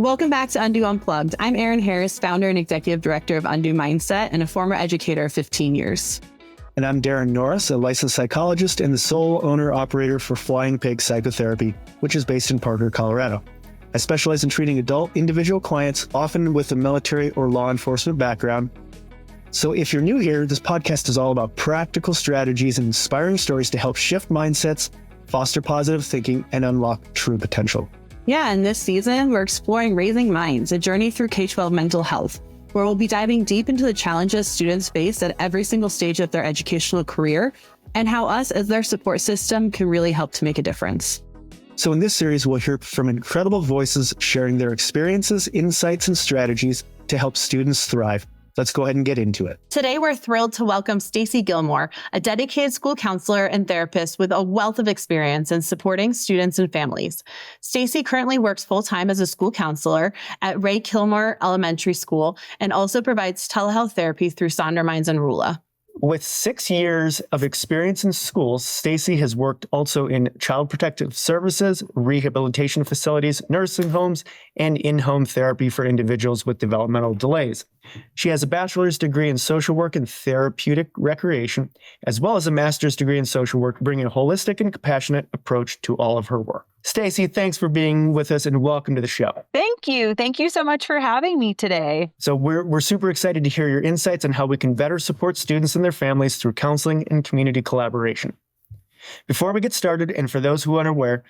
Welcome back to Undo Unplugged. I'm Erin Harris, founder and executive director of Undo Mindset and a former educator of 15 years. And I'm Darren Norris, a licensed psychologist and the sole owner-operator for Flying Pig Psychotherapy, which is based in Parker, Colorado. I specialize in treating adult individual clients, often with a military or law enforcement background. So if you're new here, this podcast is all about practical strategies and inspiring stories to help shift mindsets, foster positive thinking, and unlock true potential. Yeah, and this season, we're exploring Raising Minds, a journey through K-12 mental health, where we'll be diving deep into the challenges students face at every single stage of their educational career and how us as their support system can really help to make a difference. So in this series, we'll hear from incredible voices sharing their experiences, insights, and strategies to help students thrive. Let's go ahead and get into it. Today, we're thrilled to welcome Stacie Gilmore, a dedicated school counselor and therapist with a wealth of experience in supporting students and families. Stacie currently works full-time as a school counselor at Ray Kilmer Elementary School and also provides telehealth therapy through Sonderminds and Rula. With 6 years of experience in schools, Stacie has worked also in child protective services, rehabilitation facilities, nursing homes, and in-home therapy for individuals with developmental delays. She has a bachelor's degree in social work and therapeutic recreation, as well as a master's degree in social work, bringing a holistic and compassionate approach to all of her work. Stacie, thanks for being with us and welcome to the show. Thank you. Thank you so much for having me today. So we're super excited to hear your insights on how we can better support students and their families through counseling and community collaboration. Before we get started, and for those who are unaware,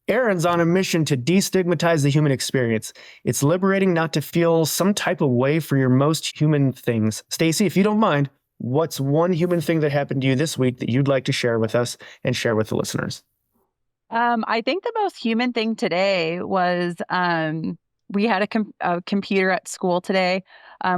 Erin's on a mission to destigmatize the human experience. It's liberating not to feel some type of way for your most human things. Stacie, if you don't mind, what's one human thing that happened to you this week that you'd like to share with us and share with the listeners? I think the most human thing today was we had a computer at school today.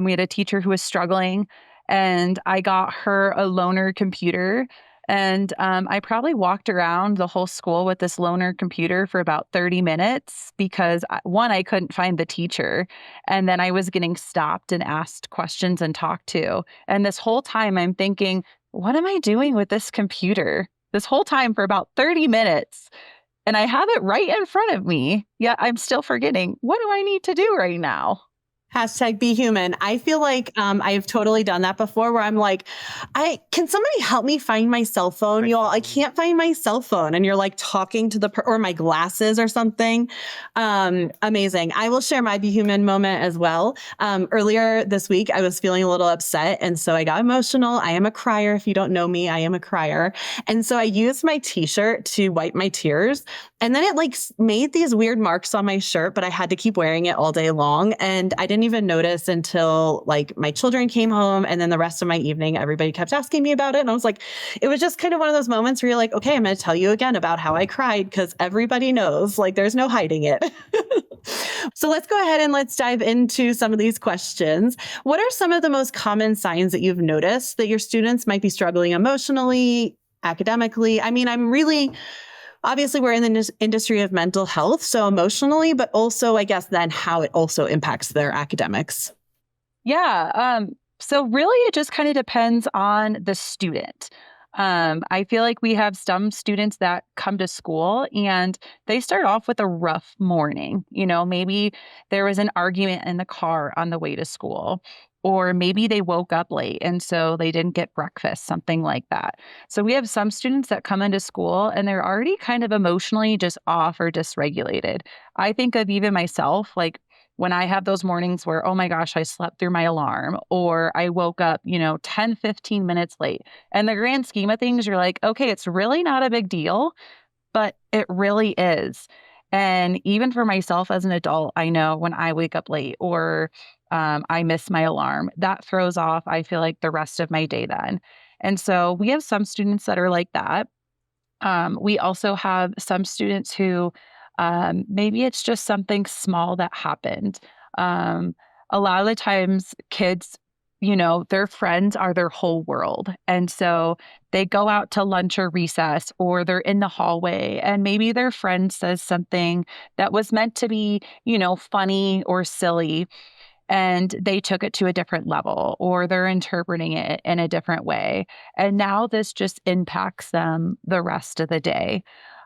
We had a teacher who was struggling, and I got her a loaner computer. And I probably walked around the whole school with this loaner computer for about 30 minutes because, one, I couldn't find the teacher. And then I was getting stopped and asked questions and talked to. And this whole time I'm thinking, what am I doing with this computer? This whole time for about 30 minutes. And I have it right in front of me, yet I'm still forgetting, what do I need to do right now? Hashtag be human. I feel like I've totally done that before where I'm like, can somebody help me find my cell phone? Y'all, I can't find my cell phone. And you're like talking to or my glasses or something. Amazing. I will share my be human moment as well. Earlier this week, I was feeling a little upset. And so I got emotional. I am a crier. If you don't know me, I am a crier. And so I used my t-shirt to wipe my tears. And then it like made these weird marks on my shirt, but I had to keep wearing it all day long. And I didn't even notice until like my children came home, and then the rest of my evening, everybody kept asking me about it. And I was like, it was just kind of one of those moments where you're like, okay, I'm going to tell you again about how I cried because everybody knows, like there's no hiding it. So let's go ahead and let's dive into some of these questions. What are some of the most common signs that you've noticed that your students might be struggling emotionally, academically? I mean, obviously, we're in the industry of mental health, so emotionally, but also, I guess, then how it also impacts their academics. Yeah. So really, it just kind of depends on the student. I feel like we have some students that come to school and they start off with a rough morning. You know, maybe there was an argument in the car on the way to school. Or maybe they woke up late and so they didn't get breakfast, something like that. So we have some students that come into school and they're already kind of emotionally just off or dysregulated. I think of even myself, like when I have those mornings where, oh my gosh, I slept through my alarm or I woke up, 10, 15 minutes late. And the grand scheme of things, you're like, okay, it's really not a big deal, but it really is. And even for myself as an adult, I know when I wake up late or I miss my alarm, that throws off, I feel like, the rest of my day then. And so we have some students that are like that. We also have some students who maybe it's just something small that happened. A lot of the times kids, their friends are their whole world. And so they go out to lunch or recess, or they're in the hallway and maybe their friend says something that was meant to be, funny or silly. And they took it to a different level, or they're interpreting it in a different way. And now this just impacts them the rest of the day.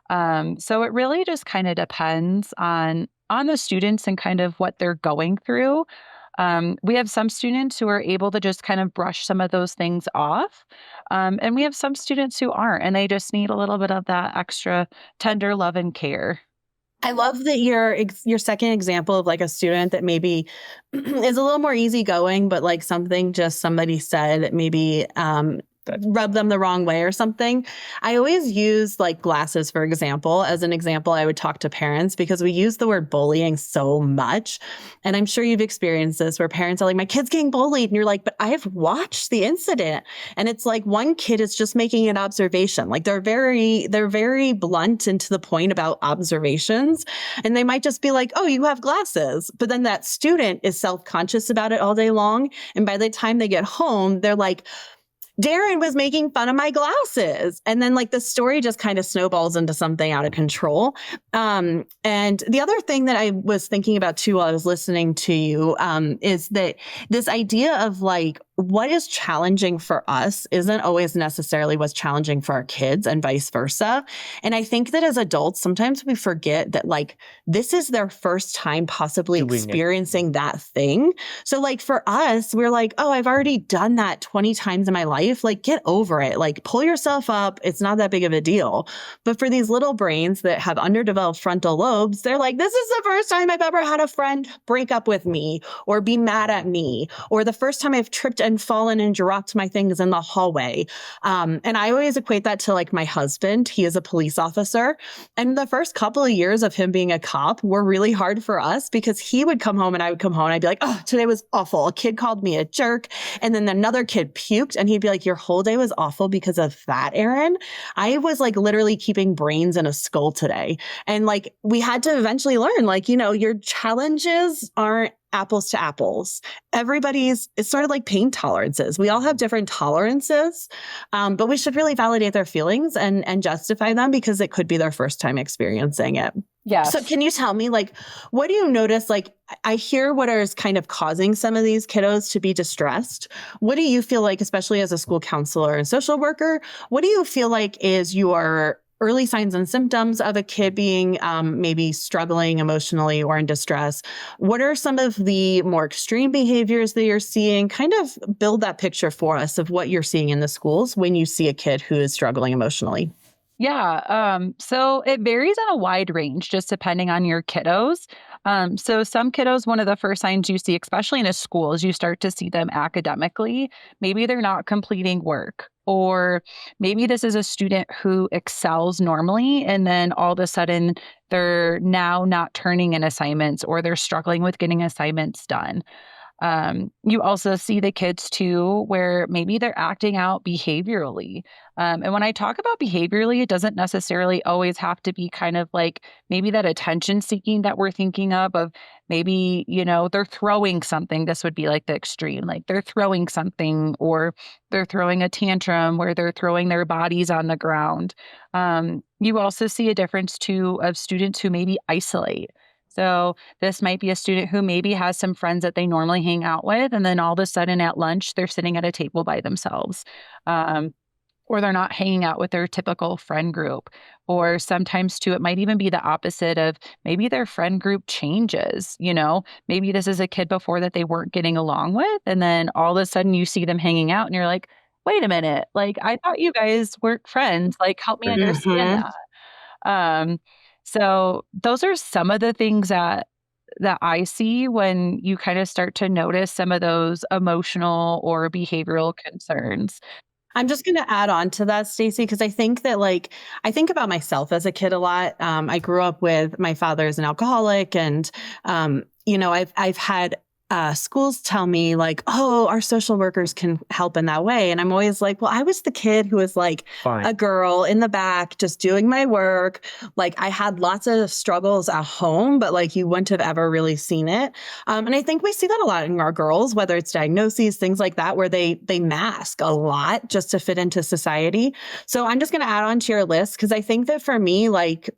So it really just kind of depends on on the students and kind of what they're going through. We have some students who are able to just kind of brush some of those things off. And we have some students who aren't, and they just need a little bit of that extra tender love and care. I love that your second example of like a student that maybe is a little more easygoing, but like somebody said maybe rub them the wrong way or something. I always use like glasses, for example, as an example. I would talk to parents because we use the word bullying so much. And I'm sure you've experienced this where parents are like, my kid's getting bullied. And you're like, but I have watched the incident. And it's like one kid is just making an observation. Like they're very blunt and to the point about observations. And they might just be like, oh, you have glasses. But then that student is self-conscious about it all day long. And by the time they get home, they're like, Darren was making fun of my glasses. And then like the story just kind of snowballs into something out of control. And the other thing that I was thinking about too, while I was listening to you, is that this idea of like, what is challenging for us isn't always necessarily what's challenging for our kids and vice versa. And I think that as adults, sometimes we forget that like, this is their first time possibly experiencing that thing. So like for us, we're like, oh, I've already done that 20 times in my life. Like get over it, like pull yourself up. It's not that big of a deal. But for these little brains that have underdeveloped frontal lobes, they're like, this is the first time I've ever had a friend break up with me or be mad at me, or the first time I've tripped and fallen and dropped my things in the hallway. And I always equate that to like my husband. He is a police officer. And the first couple of years of him being a cop were really hard for us because he would come home and I would come home and I'd be like, oh, today was awful. A kid called me a jerk. And then another kid puked and he'd be like, your whole day was awful because of that, Erin. I was like literally keeping brains in a skull today. And like we had to eventually learn, like, your challenges aren't apples to apples. It's sort of like pain tolerances. We all have different tolerances, but we should really validate their feelings and justify them because it could be their first time experiencing it. Yeah. So can you tell me, like, what do you notice? Like, I hear what is kind of causing some of these kiddos to be distressed. What do you feel like, especially as a school counselor and social worker, what do you feel like is your early signs and symptoms of a kid being maybe struggling emotionally or in distress? What are some of the more extreme behaviors that you're seeing? Kind of build that picture for us of what you're seeing in the schools when you see a kid who is struggling emotionally. Yeah. So it varies on a wide range, just depending on your kiddos. So some kiddos, one of the first signs you see, especially in a school, is you start to see them academically. Maybe they're not completing work, or maybe this is a student who excels normally, and then all of a sudden they're now not turning in assignments, or they're struggling with getting assignments done. You also see the kids too, where maybe they're acting out behaviorally. And when I talk about behaviorally, it doesn't necessarily always have to be kind of like maybe that attention seeking that we're thinking of maybe, they're throwing something. This would be like the extreme, like they're throwing something, or they're throwing a tantrum where they're throwing their bodies on the ground. You also see a difference too of students who maybe isolate. So this might be a student who maybe has some friends that they normally hang out with, and then all of a sudden at lunch, they're sitting at a table by themselves. Or they're not hanging out with their typical friend group. Or sometimes too, it might even be the opposite of maybe their friend group changes. Maybe this is a kid before that they weren't getting along with, and then all of a sudden you see them hanging out and you're like, wait a minute, like I thought you guys weren't friends. Like help me understand that. So those are some of the things that I see when you kind of start to notice some of those emotional or behavioral concerns. I'm just going to add on to that, Stacie, because I think that I think about myself as a kid a lot. I grew up with my father as an alcoholic, and I've had schools tell me like, oh, our social workers can help in that way. And I'm always like, well, I was the kid who was like a girl in the back, just doing my work. Like I had lots of struggles at home, but like you wouldn't have ever really seen it. And I think we see that a lot in our girls, whether it's diagnoses, things like that, where they mask a lot just to fit into society. So I'm just going to add on to your list, because I think that for me, like,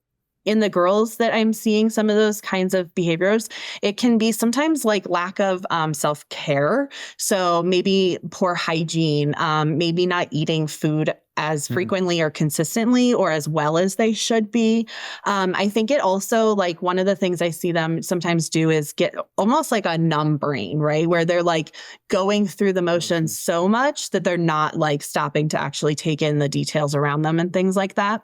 in the girls that I'm seeing some of those kinds of behaviors, it can be sometimes like lack of self-care. So maybe poor hygiene, maybe not eating food as frequently or consistently or as well as they should be. I think it also, like, one of the things I see them sometimes do is get almost like a numb brain, right? Where they're like going through the motions so much that they're not like stopping to actually take in the details around them and things like that.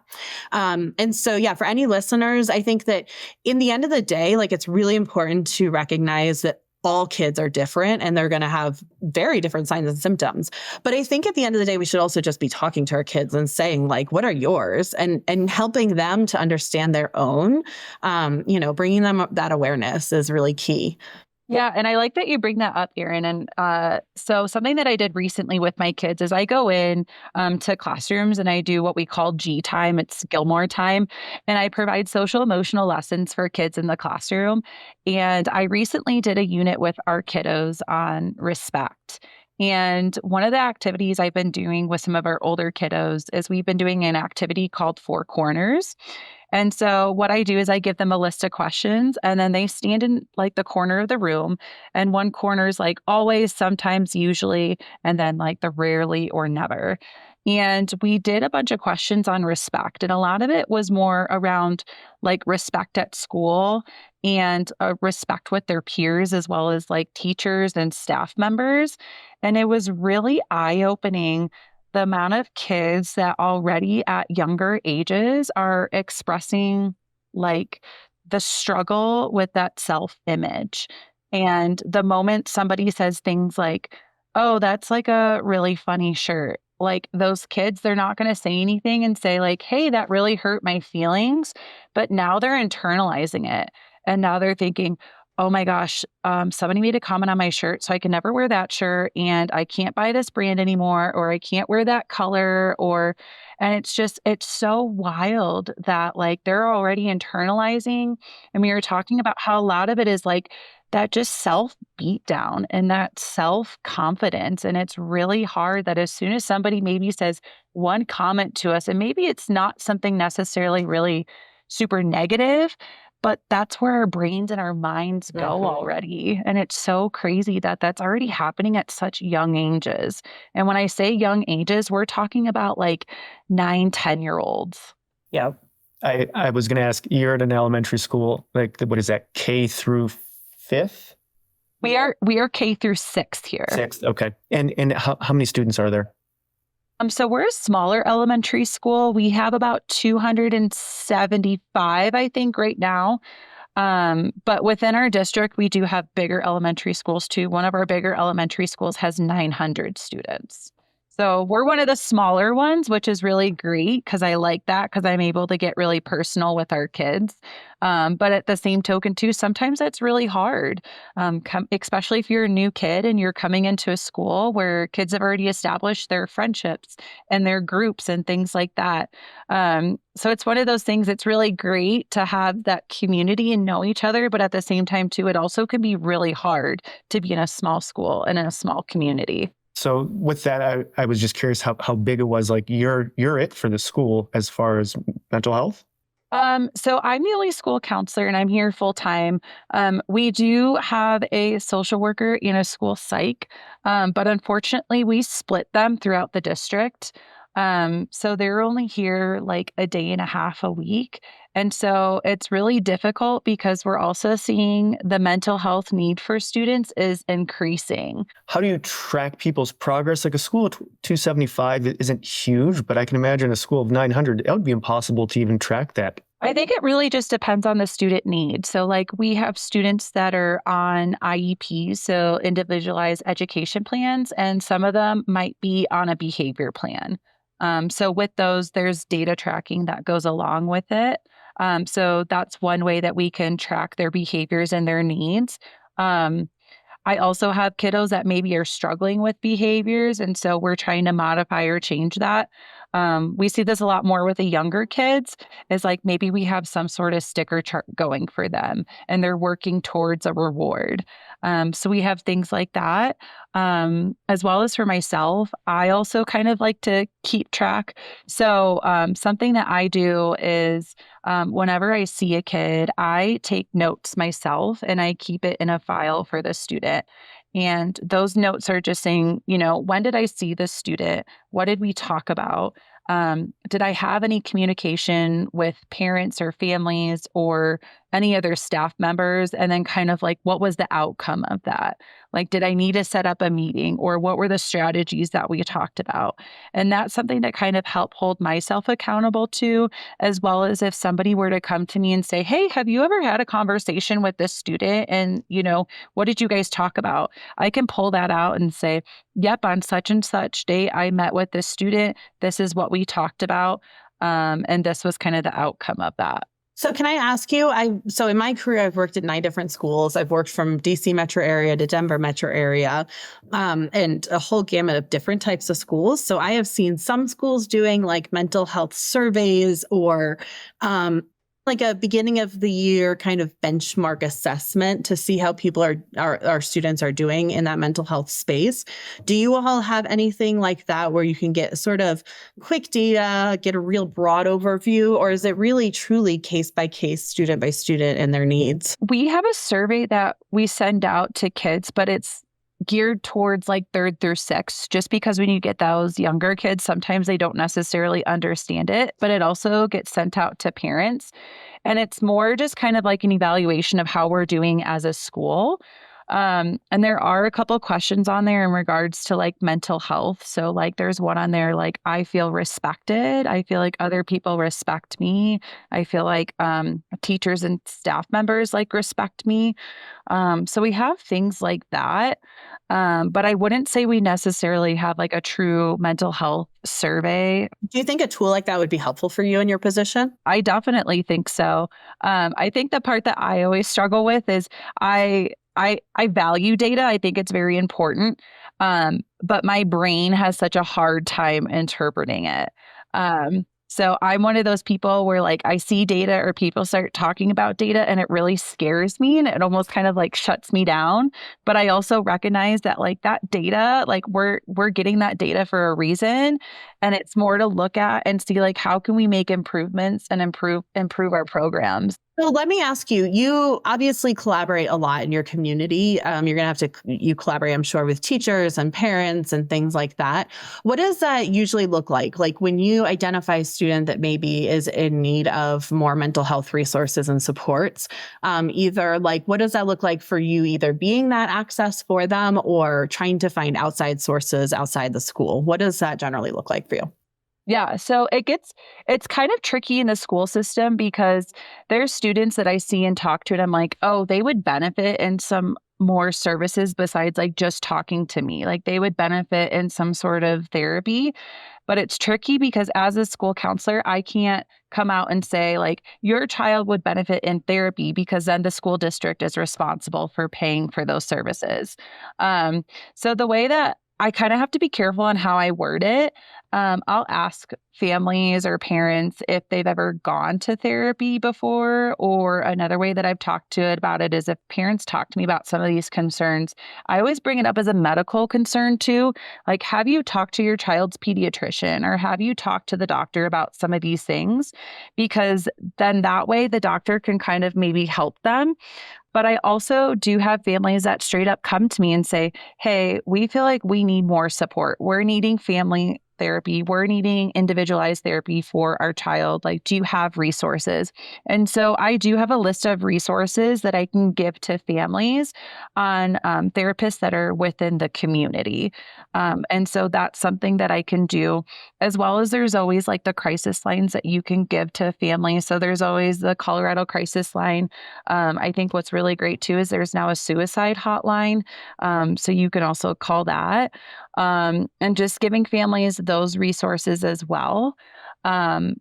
And so, yeah, for any listeners, I think that in the end of the day, like, it's really important to recognize that all kids are different and they're going to have very different signs and symptoms. But I think at the end of the day, we should also just be talking to our kids and saying, like, what are yours? And helping them to understand their own, bringing them up that awareness is really key. Yeah, and I like that you bring that up, Erin. And so something that I did recently with my kids is I go in to classrooms and I do what we call G time. It's Gilmore time, and I provide social emotional lessons for kids in the classroom. And I recently did a unit with our kiddos on respect. And one of the activities I've been doing with some of our older kiddos is we've been doing an activity called Four Corners. And so what I do is I give them a list of questions and then they stand in like the corner of the room. And one corner is like always, sometimes, usually, and then like the rarely or never. And we did a bunch of questions on respect. And a lot of it was more around like respect at school and respect with their peers, as well as like teachers and staff members. And it was really eye opening the amount of kids that already at younger ages are expressing like the struggle with that self image. And the moment somebody says things like, oh, that's like a really funny shirt, like those kids, they're not going to say anything and say, like, hey, that really hurt my feelings. But now they're internalizing it. And now they're thinking, oh my gosh, somebody made a comment on my shirt, so I can never wear that shirt, and I can't buy this brand anymore, or I can't wear that color, and it's so wild that like they're already internalizing. And we were talking about how a lot of it is like that just self beat down and that self confidence. And it's really hard that as soon as somebody maybe says one comment to us, and maybe it's not something necessarily really super negative, but that's where our brains and our minds go already. And it's so crazy that that's already happening at such young ages. And when I say young ages, we're talking about like 9, 10-year-olds. Yeah. I was going to ask, you're at an elementary school, like what is that, K through 5th? We are K through 6th here. 6th, okay. And how many students are there? So we're a smaller elementary school. We have about 275, I think, right now. But within our district, we do have bigger elementary schools too. One of our bigger elementary schools has 900 students. So we're one of the smaller ones, which is really great because I like that because I'm able to get really personal with our kids. But at the same token, too, sometimes that's really hard, especially if you're a new kid and you're coming into a school where kids have already established their friendships and their groups and things like that. So it's one of those things that's really great to have that community and know each other. But at the same time, too, it also can be really hard to be in a small school and in a small community. So with that, I was just curious how big it was. Like you're it for the school as far as mental health? So I'm the only school counselor and I'm here full time. We do have a social worker in a school psych, but unfortunately we split them throughout the district. So they're only here like a day and a half a week. And so it's really difficult because we're also seeing the mental health need for students is increasing. How do you track people's progress? Like a school of 275 isn't huge, but I can imagine a school of 900, it would be impossible to even track that. I think it really just depends on the student need. So like we have students that are on IEPs, so individualized education plans, and some of them might be on a behavior plan. So with those, there's data tracking that goes along with it. So that's one way that we can track their behaviors and their needs. I also have kiddos that maybe are struggling with behaviors, and so we're trying to modify or change that. We see this a lot more with the younger kids, is like maybe we have some sort of sticker chart going for them and they're working towards a reward. So we have things like that. As well as for myself, I also kind of like to keep track. So something that I do is whenever I see a kid, I take notes myself and I keep it in a file for the student. And those notes are just saying, when did I see this student? What did we talk about? Did I have any communication with parents or families or any other staff members? And then kind of like, what was the outcome of that? Like, did I need to set up a meeting or what were the strategies that we talked about? And that's something that kind of helped hold myself accountable to, as well as if somebody were to come to me and say, hey, have you ever had a conversation with this student? And, what did you guys talk about? I can pull that out and say, yep, on such and such date, I met with this student. This is what we talked about. And this was kind of the outcome of that. So can I ask you, so in my career, I've worked at 9 different schools. I've worked from DC metro area to Denver metro area, and a whole gamut of different types of schools. So I have seen some schools doing like mental health surveys or like a beginning of the year kind of benchmark assessment to see how people our students are doing in that mental health space. Do you all have anything like that where you can get sort of quick data, get a real broad overview, or is it really truly case by case, student by student and their needs? We have a survey that we send out to kids, but it's geared towards like 3rd through 6th, just because when you get those younger kids, sometimes they don't necessarily understand it, but it also gets sent out to parents. And it's more just kind of like an evaluation of how we're doing as a school. And there are a couple of questions on there in regards to like mental health. So like there's one on there, like, I feel respected. I feel like other people respect me. I feel like teachers and staff members like respect me. So we have things like that. But I wouldn't say we necessarily have like a true mental health survey. Do you think a tool like that would be helpful for you in your position? I definitely think so. I think the part that I always struggle with is I value data. I think it's very important. But my brain has such a hard time interpreting it. So I'm one of those people where like I see data or people start talking about data and it really scares me and it almost kind of like shuts me down. But I also recognize that like that data, like we're getting that data for a reason. And it's more to look at and see like how can we make improvements and improve our programs. So let me ask you, you obviously collaborate a lot in your community. You're going to have to, you collaborate, I'm sure, with teachers and parents and things like that. What does that usually look like? Like when you identify a student that maybe is in need of more mental health resources and supports, either like, what does that look like for you, either being that access for them or trying to find outside sources outside the school? What does that generally look like for you? Yeah, so it's kind of tricky in the school system because there's students that I see and talk to, and I'm like, oh, they would benefit in some more services besides like just talking to me. Like they would benefit in some sort of therapy. But it's tricky because as a school counselor, I can't come out and say like your child would benefit in therapy because then the school district is responsible for paying for those services. So the way that I kind of have to be careful on how I word it. I'll ask families or parents if they've ever gone to therapy before, or another way that I've talked to it about it is if parents talk to me about some of these concerns, I always bring it up as a medical concern too. Like, have you talked to your child's pediatrician or have you talked to the doctor about some of these things? Because then that way the doctor can kind of maybe help them. But I also do have families that straight up come to me and say, hey, we feel like we need more support. We're needing family therapy. We're needing individualized therapy for our child. Like, do you have resources? And so I do have a list of resources that I can give to families on therapists that are within the community. And so that's something that I can do, as well as there's always like the crisis lines that you can give to families. So there's always the Colorado crisis line. I think what's really great too is there's now a suicide hotline. So you can also call that. And just giving families those resources as well.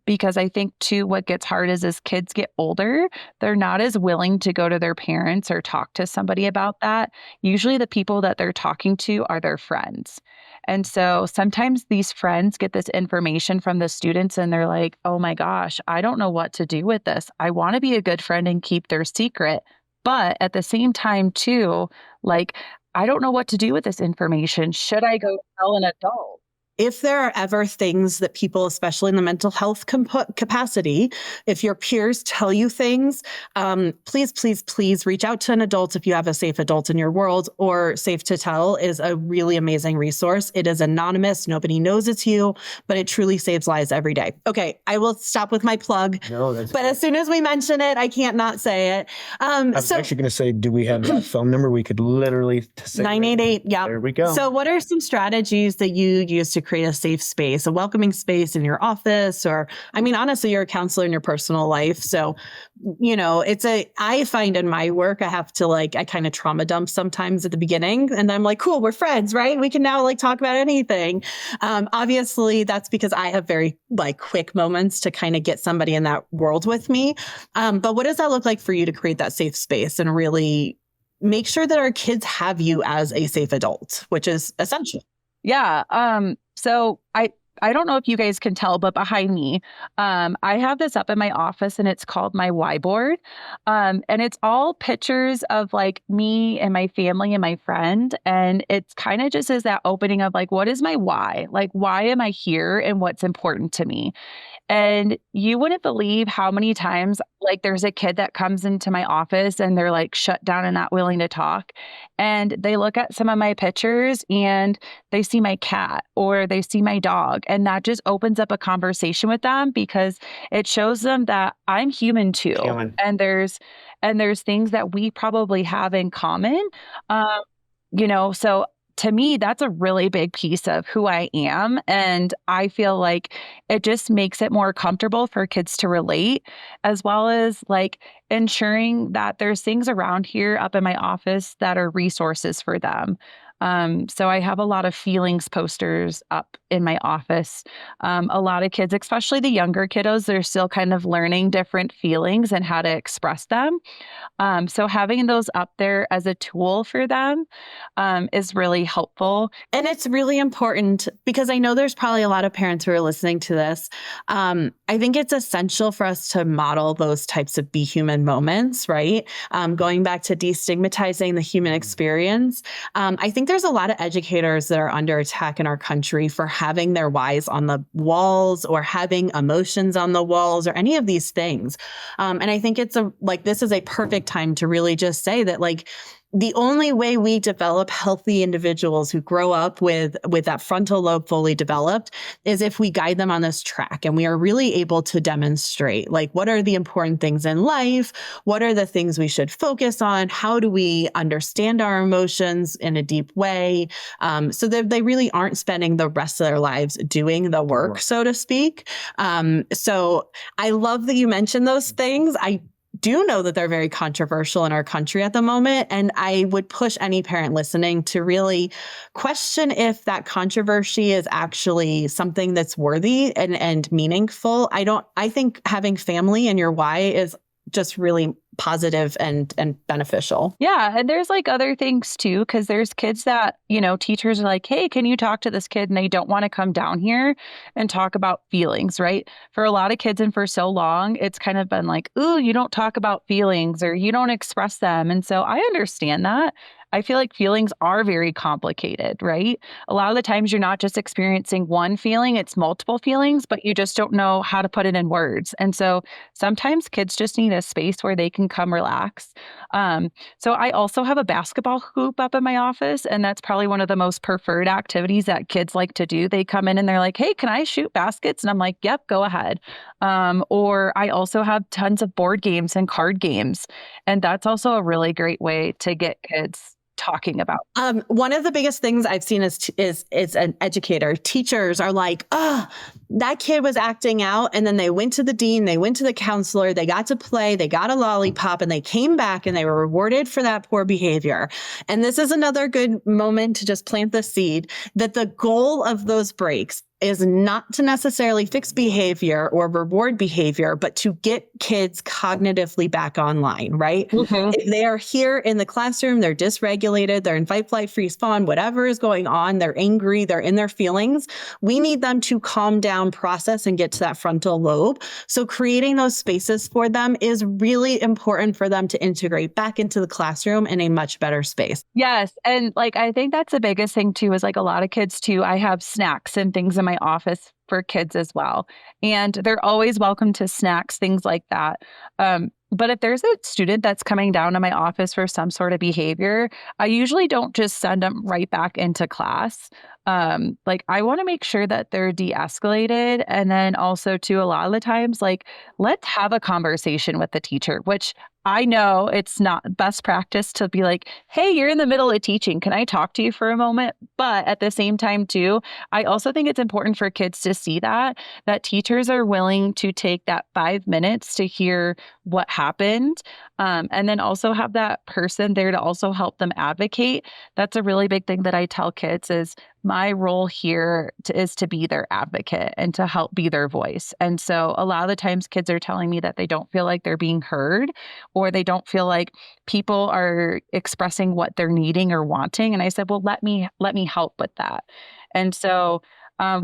Because I think too, what gets hard is as kids get older, they're not as willing to go to their parents or talk to somebody about that. Usually the people that they're talking to are their friends. And so sometimes these friends get this information from the students and they're like, oh my gosh, I don't know what to do with this. I want to be a good friend and keep their secret. But at the same time too, like, I don't know what to do with this information. Should I go tell an adult? if there are ever things that people, especially in the mental health capacity, if your peers tell you things, please, please, please reach out to an adult if you have a safe adult in your world, or Safe to Tell is a really amazing resource. It is anonymous. Nobody knows it's you, but it truly saves lives every day. Okay, I will stop with my plug. No, that's but as soon as we mention it, I can't not say it. I was actually going to say, do we have a phone number we could literally say? 988. Yeah. There we go. So what are some strategies that you use to create a safe space, a welcoming space in your office? Or, I mean, honestly, you're a counselor in your personal life. So, I find in my work, I have to I kind of trauma dump sometimes at the beginning. And I'm like, cool, we're friends, right? We can now talk about anything. Obviously, that's because I have very quick moments to kind of get somebody in that world with me. But what does that look like for you to create that safe space and really make sure that our kids have you as a safe adult, which is essential? Yeah. So I don't know if you guys can tell, but behind me, I have this up in my office and it's called my why board. And it's all pictures of me and my family and my friend. And it's kind of just as that opening of what is my why? Why am I here and what's important to me? And you wouldn't believe how many times, there's a kid that comes into my office and they're shut down and not willing to talk. And they look at some of my pictures and they see my cat or they see my dog. And that just opens up a conversation with them because it shows them that I'm human too. And there's things that we probably have in common. So to me, that's a really big piece of who I am. And I feel like it just makes it more comfortable for kids to relate, as well as ensuring that there's things around here up in my office that are resources for them. So I have a lot of feelings posters up in my office. A lot of kids, especially the younger kiddos, they're still kind of learning different feelings and how to express them. So having those up there as a tool for them is really helpful. And it's really important because I know there's probably a lot of parents who are listening to this. I think it's essential for us to model those types of be human moments, right? Going back to destigmatizing the human experience. I think there's a lot of educators that are under attack in our country for having their whys on the walls or having emotions on the walls or any of these things. And I think this is a perfect time to really just say that the only way we develop healthy individuals who grow up with that frontal lobe fully developed is if we guide them on this track and we are really able to demonstrate what are the important things in life? What are the things we should focus on? How do we understand our emotions in a deep way? So that they really aren't spending the rest of their lives doing the work, so to speak. So I love that you mentioned those things. I do know that they're very controversial in our country at the moment. And I would push any parent listening to really question if that controversy is actually something that's worthy and meaningful. I think having family in your why is just really positive and beneficial. Yeah. And there's other things too, because there's kids that, teachers are like, hey, can you talk to this kid? And they don't want to come down here and talk about feelings, right? For a lot of kids and for so long, it's kind of been ooh, you don't talk about feelings or you don't express them. And so I understand that. I feel like feelings are very complicated, right? A lot of the times you're not just experiencing one feeling, it's multiple feelings, but you just don't know how to put it in words. And so sometimes kids just need a space where they can come relax. So I also have a basketball hoop up in my office, and that's probably one of the most preferred activities that kids like to do. They come in and they're like, hey, can I shoot baskets? And I'm like, yep, go ahead. Or I also have tons of board games and card games. And that's also a really great way to get kids talking about. One of the biggest things I've seen is an educator. Teachers are like, oh, that kid was acting out. And then they went to the dean, they went to the counselor, they got to play, they got a lollipop, and they came back and they were rewarded for that poor behavior. And this is another good moment to just plant the seed that the goal of those breaks is not to necessarily fix behavior or reward behavior, but to get kids cognitively back online, right? If they are here in the classroom, they're dysregulated, they're in fight, flight, freeze, fawn, whatever is going on, they're angry, they're in their feelings. We need them to calm down, process, and get to that frontal lobe. So creating those spaces for them is really important for them to integrate back into the classroom in a much better space. Yes. And like, I think that's the biggest thing too, is like a lot of kids too. I have snacks and things in my office for kids as well. And they're always welcome to snacks, things like that. But if there's a student that's coming down to my office for some sort of behavior, I usually don't just send them right back into class. Like I want to make sure that they're de-escalated. And then also too, a lot of the times, like, let's have a conversation with the teacher, which I know it's not best practice to be like, hey, you're in the middle of teaching. Can I talk to you for a moment? But at the same time, too, I also think it's important for kids to see that teachers are willing to take that 5 minutes to hear what happened. And then also have that person there to also help them advocate. That's a really big thing that I tell kids is my role here is to be their advocate and to help be their voice. And so a lot of the times kids are telling me that they don't feel like they're being heard or they don't feel like people are expressing what they're needing or wanting. And I said, well, let me help with that. And so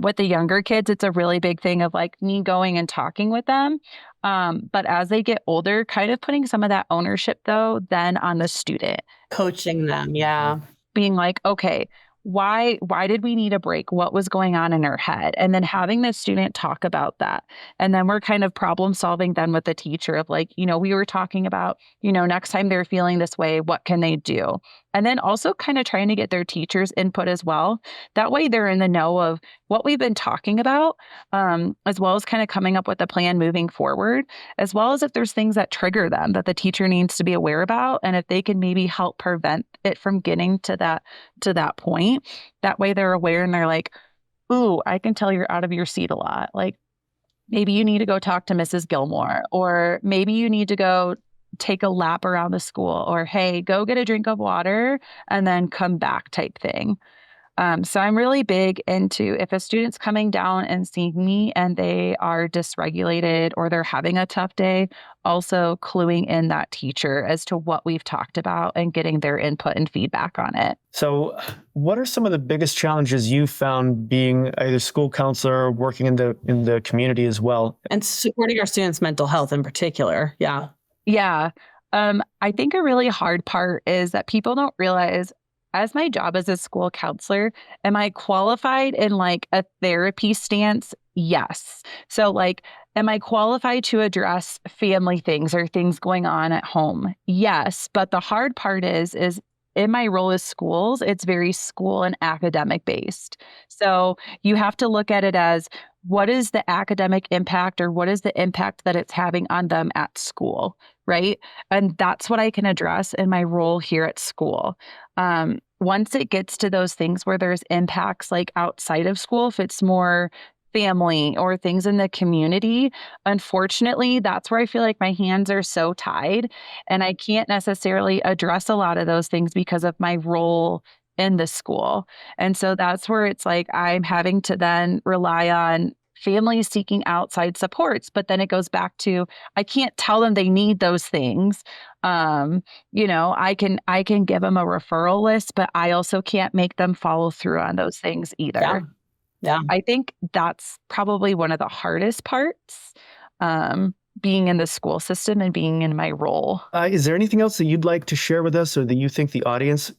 with the younger kids, it's a really big thing of like me going and talking with them. But as they get older, kind of putting some of that ownership though, then on the student. Coaching them. Yeah. Being like, okay, why did we need a break? What was going on in her head? And then having the student talk about that. And then we're kind of problem solving then with the teacher of like, we were talking about, next time they're feeling this way, what can they do? And then also kind of trying to get their teachers' input as well. That way they're in the know of what we've been talking about, as well as kind of coming up with a plan moving forward, as well as if there's things that trigger them that the teacher needs to be aware about. And if they can maybe help prevent it from getting to that point, that way they're aware and they're like, ooh, I can tell you're out of your seat a lot. Like maybe you need to go talk to Mrs. Gilmore, or maybe you need to go take a lap around the school, or hey, go get a drink of water and then come back type thing. So I'm really big into if a student's coming down and seeing me and they are dysregulated or they're having a tough day, also cluing in that teacher as to what we've talked about and getting their input and feedback on it. So what are some of the biggest challenges you found being either school counselor or working in the community as well? And supporting our students' mental health in particular. Yeah. Yeah. I think a really hard part is that people don't realize as my job as a school counselor, am I qualified in like a therapy stance? Yes. So like, am I qualified to address family things or things going on at home? Yes. But the hard part is in my role as schools, it's very school and academic based. So you have to look at it as what is the academic impact or what is the impact that it's having on them at school, right? And that's what I can address in my role here at school. Once it gets to those things where there's impacts like outside of school, if it's more family or things in the community, unfortunately, that's where I feel like my hands are so tied and I can't necessarily address a lot of those things because of my role in the school. And so that's where it's like I'm having to then rely on families seeking outside supports, but then it goes back to I can't tell them they need those things. I can give them a referral list, but I also can't make them follow through on those things either. Yeah. Yeah. I think that's probably one of the hardest parts, being in the school system and being in my role. Is there anything else that you'd like to share with us or that you think the audience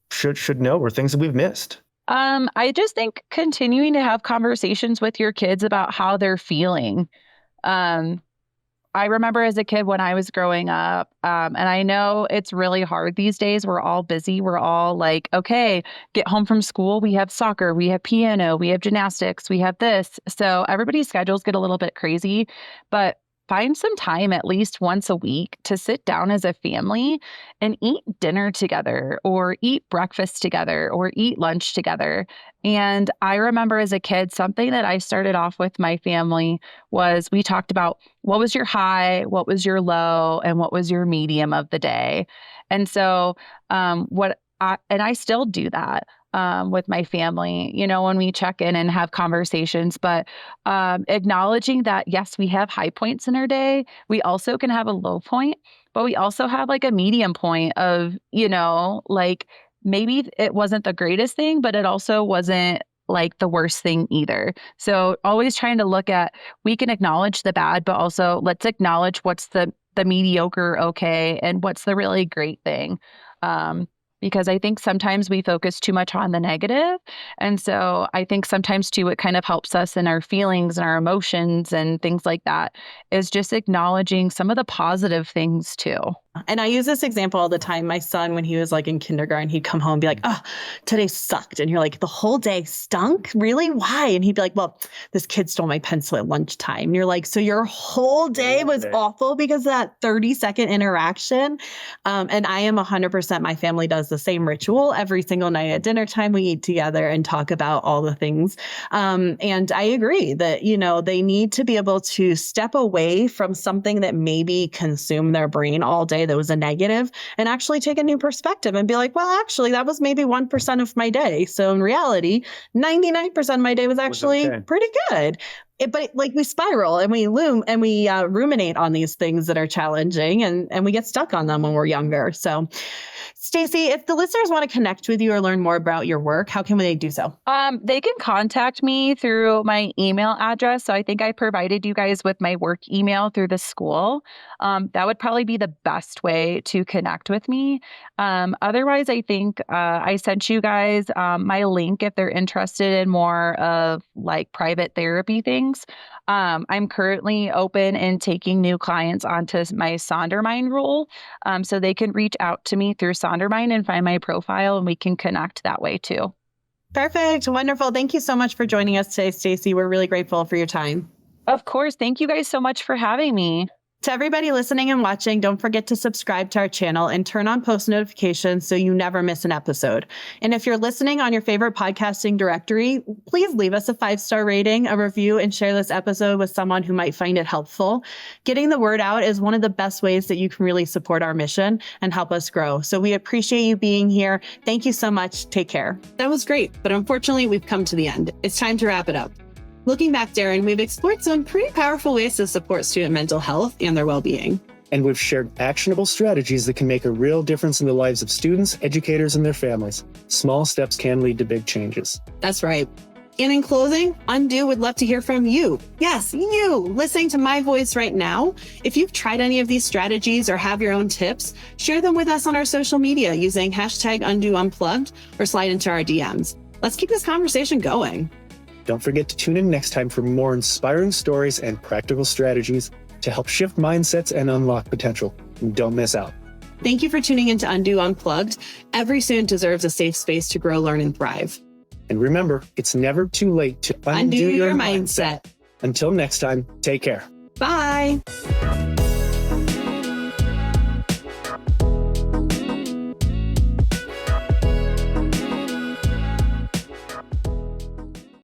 should know or things that we've missed? I just think continuing to have conversations with your kids about how they're feeling. I remember as a kid when I was growing up, and I know it's really hard these days. We're all busy. We're all like, okay, get home from school. We have soccer, we have piano, we have gymnastics, we have this. So everybody's schedules get a little bit crazy, but find some time at least once a week to sit down as a family and eat dinner together or eat breakfast together or eat lunch together. And I remember as a kid, something that I started off with my family was we talked about what was your high, what was your low, and what was your medium of the day. And so I still do that. with my family, when we check in and have conversations, but acknowledging that, yes, we have high points in our day. We also can have a low point, but we also have like a medium point of, like maybe it wasn't the greatest thing, but it also wasn't like the worst thing either. So always trying to look at, we can acknowledge the bad, but also let's acknowledge what's the mediocre okay and what's the really great thing. Because I think sometimes we focus too much on the negative. And so I think sometimes too, it kind of helps us in our feelings and our emotions and things like that, is just acknowledging some of the positive things too. And I use this example all the time. My son, when he was like in kindergarten, he'd come home and be like, oh, today sucked. And you're like, the whole day stunk? Really? Why? And he'd be like, well, this kid stole my pencil at lunchtime. And you're like, so your whole day was awful because of that 30-second interaction? And I am 100%, my family does the same ritual every single night at dinner time. We eat together and talk about all the things. And I agree that, they need to be able to step away from something that maybe consumed their brain all day that was a negative, and actually take a new perspective and be like, well, actually, that was maybe 1% of my day. So in reality, 99% of my day was actually pretty good. But like we spiral and we ruminate on these things that are challenging, and we get stuck on them when we're younger. So Stacie, if the listeners want to connect with you or learn more about your work, how can they do so? They can contact me through my email address. So I think I provided you guys with my work email through the school. That would probably be the best way to connect with me. Otherwise, I think I sent you guys my link if they're interested in more of like private therapy things. I'm currently open and taking new clients onto my Sondermind role. So they can reach out to me through Sondermind and find my profile, and we can connect that way too. Perfect. Wonderful. Thank you so much for joining us today, Stacie. We're really grateful for your time. Of course. Thank you guys so much for having me. To everybody listening and watching, don't forget to subscribe to our channel and turn on post notifications so you never miss an episode. And if you're listening on your favorite podcasting directory, please leave us a 5-star rating, a review, and share this episode with someone who might find it helpful. Getting the word out is one of the best ways that you can really support our mission and help us grow. So we appreciate you being here. Thank you so much. Take care. That was great, but unfortunately, we've come to the end. It's time to wrap it up. Looking back, Darren, we've explored some pretty powerful ways to support student mental health and their well-being. And we've shared actionable strategies that can make a real difference in the lives of students, educators, and their families. Small steps can lead to big changes. That's right. And in closing, Undo would love to hear from you. Yes, you listening to my voice right now. If you've tried any of these strategies or have your own tips, share them with us on our social media using #UndoUnplugged or slide into our DMs. Let's keep this conversation going. Don't forget to tune in next time for more inspiring stories and practical strategies to help shift mindsets and unlock potential. Don't miss out. Thank you for tuning in to Undo Unplugged. Every student deserves a safe space to grow, learn, and thrive. And remember, it's never too late to undo your mindset. Until next time, take care. Bye.